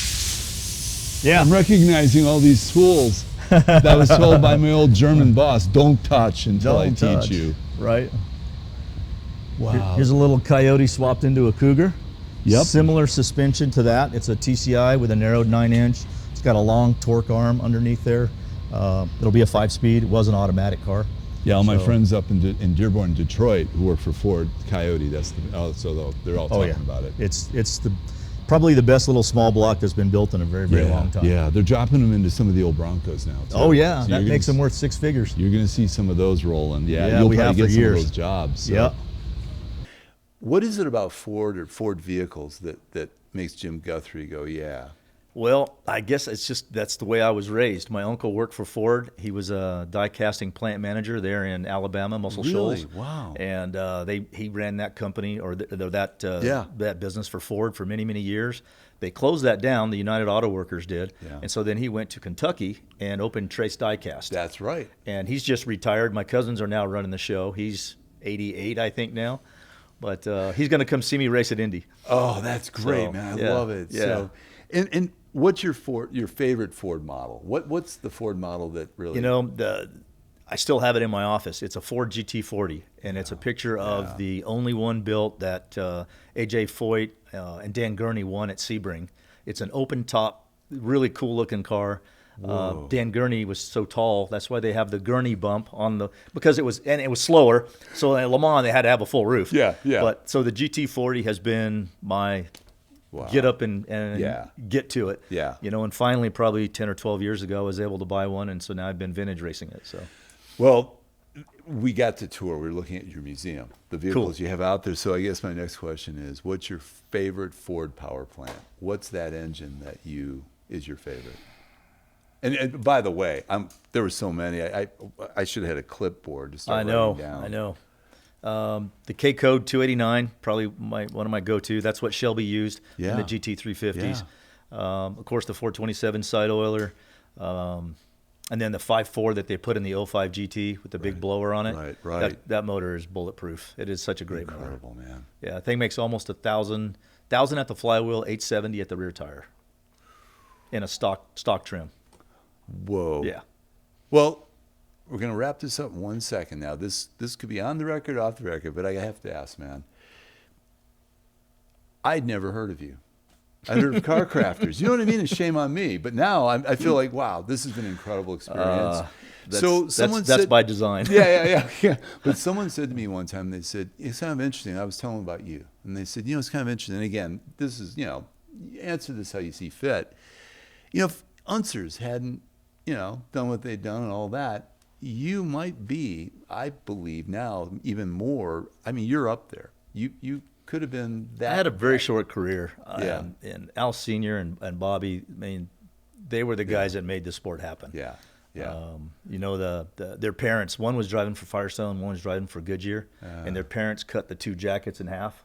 [SPEAKER 3] Yeah.
[SPEAKER 1] I'm recognizing all these tools that I was told by my old German boss, don't touch until I
[SPEAKER 3] Don't
[SPEAKER 1] teach
[SPEAKER 3] touch.
[SPEAKER 1] you.
[SPEAKER 3] Right.
[SPEAKER 1] Wow.
[SPEAKER 3] Here's a little Coyote swapped into a Cougar.
[SPEAKER 1] Yep.
[SPEAKER 3] Similar suspension to that. It's a TCI with a narrowed 9-inch. It's got a long torque arm underneath there. It'll be a 5-speed. It was an automatic car.
[SPEAKER 1] Yeah, all my
[SPEAKER 3] So-
[SPEAKER 1] friends up in Dearborn, Detroit, who work for Ford, Coyote, so they're all talking about it.
[SPEAKER 3] It's probably the best little small block that's been built in a very, very long time.
[SPEAKER 1] Yeah, they're dropping them into some of the old Broncos now, too.
[SPEAKER 3] Oh yeah,
[SPEAKER 1] So
[SPEAKER 3] that
[SPEAKER 1] you're
[SPEAKER 3] makes
[SPEAKER 1] gonna
[SPEAKER 3] them worth 6 figures.
[SPEAKER 1] You're going to see some of those rolling. Yeah,
[SPEAKER 3] Yeah,
[SPEAKER 1] you'll
[SPEAKER 3] we
[SPEAKER 1] probably
[SPEAKER 3] have for
[SPEAKER 1] get some
[SPEAKER 3] years.
[SPEAKER 1] of those jobs. So.
[SPEAKER 3] Yep.
[SPEAKER 1] What is it about Ford or Ford vehicles that makes Jim Guthrie go, yeah?
[SPEAKER 2] Well, I guess that's the way I was raised. My uncle worked for Ford. He was a die casting plant manager there in Alabama, Muscle
[SPEAKER 1] Really?
[SPEAKER 2] Shoals.
[SPEAKER 1] Wow.
[SPEAKER 2] And he ran that company or that business for Ford for many, many years. They closed that down. The United Auto Workers did.
[SPEAKER 1] Yeah.
[SPEAKER 2] And so then he went to Kentucky and opened Trace Die Cast.
[SPEAKER 1] That's right.
[SPEAKER 2] And he's just retired. My cousins are now running the show. He's 88, I think, now. But he's going to come see me race at Indy.
[SPEAKER 1] Oh, that's great,
[SPEAKER 2] So,
[SPEAKER 1] man. I
[SPEAKER 2] yeah,
[SPEAKER 1] love it.
[SPEAKER 2] yeah.
[SPEAKER 1] So, and what's your favorite Ford model? What's the Ford model that really?
[SPEAKER 2] I still have it in my office. It's a Ford GT40, and it's a picture of the only one built that A.J. Foyt and Dan Gurney won at Sebring. It's an open top really cool looking car. Dan Gurney was so tall. That's why they have the Gurney bump on because it was slower. So at Le Mans, they had to have a full roof.
[SPEAKER 1] Yeah.
[SPEAKER 2] But so the GT40 has been my get up and get to it.
[SPEAKER 1] Yeah.
[SPEAKER 2] And finally, probably 10 or 12 years ago, I was able to buy one. And so now I've been vintage racing it. So,
[SPEAKER 1] well, we got to tour. We were looking at your museum, the vehicles you have out there. So I guess my next question is, what's your favorite Ford power plant? What's that engine that is your favorite? And by the way, there were so many. I should have had a clipboard to start writing down.
[SPEAKER 2] I know. The K Code 289, probably one of my go-to. That's what Shelby used in the GT350s.
[SPEAKER 1] Yeah.
[SPEAKER 2] Of course, the 427 side oiler. And then the 5.4 that they put in the 05 GT with the big blower on it.
[SPEAKER 1] Right.
[SPEAKER 2] That motor is bulletproof. It is such a great motor.
[SPEAKER 1] Incredible, man.
[SPEAKER 2] Yeah, I think it makes almost 1,000 at the flywheel, 870 at the rear tire in a stock trim.
[SPEAKER 1] Whoa.
[SPEAKER 2] Yeah.
[SPEAKER 1] Well, we're going to wrap this up in 1 second now. This could be on the record, off the record, but I have to ask, man. I'd never heard of you. I heard of Car Crafters. You know what I mean? It's shame on me. But now I feel like, wow, this has been an incredible experience.
[SPEAKER 2] That's by design.
[SPEAKER 1] Yeah. But someone said to me one time, they said, it's kind of interesting. I was telling them about you. And they said, it's kind of interesting. And again, this is, answer this how you see fit. If Unser's hadn't, done what they'd done and all that, you might be, I believe now, even more. I mean, you're up there. You could have been that.
[SPEAKER 2] I had a very short career. And Al Sr. and Bobby, I mean, they were the guys that made the sport happen.
[SPEAKER 1] Yeah.
[SPEAKER 2] Their parents, one was driving for Firestone, one was driving for Goodyear, and their parents cut the two jackets in half.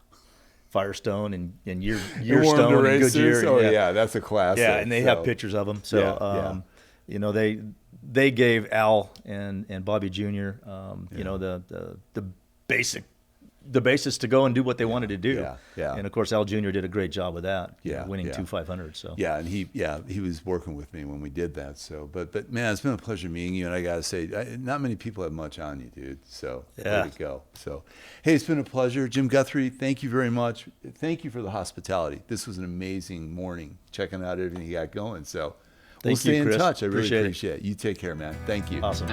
[SPEAKER 2] Firestone and Yearstone and Goodyear.
[SPEAKER 1] Oh yeah, that's a classic.
[SPEAKER 2] Yeah, and they have pictures of them. So they gave Al and Bobby Jr. The basis to go and do what they wanted to do.
[SPEAKER 1] Yeah.
[SPEAKER 2] And of course, Al Jr. did a great job with that. Winning 2 500s. So
[SPEAKER 1] and he was working with me when we did that. So, but man, it's been a pleasure meeting you. And I gotta say, not many people have much on you, dude. So there you go. So, hey, it's been a pleasure, Jim Guthrie. Thank you very much. Thank you for the hospitality. This was an amazing morning, checking out everything you got going. So we'll stay in touch. I really appreciate it. You take care, man. Thank you.
[SPEAKER 2] Awesome.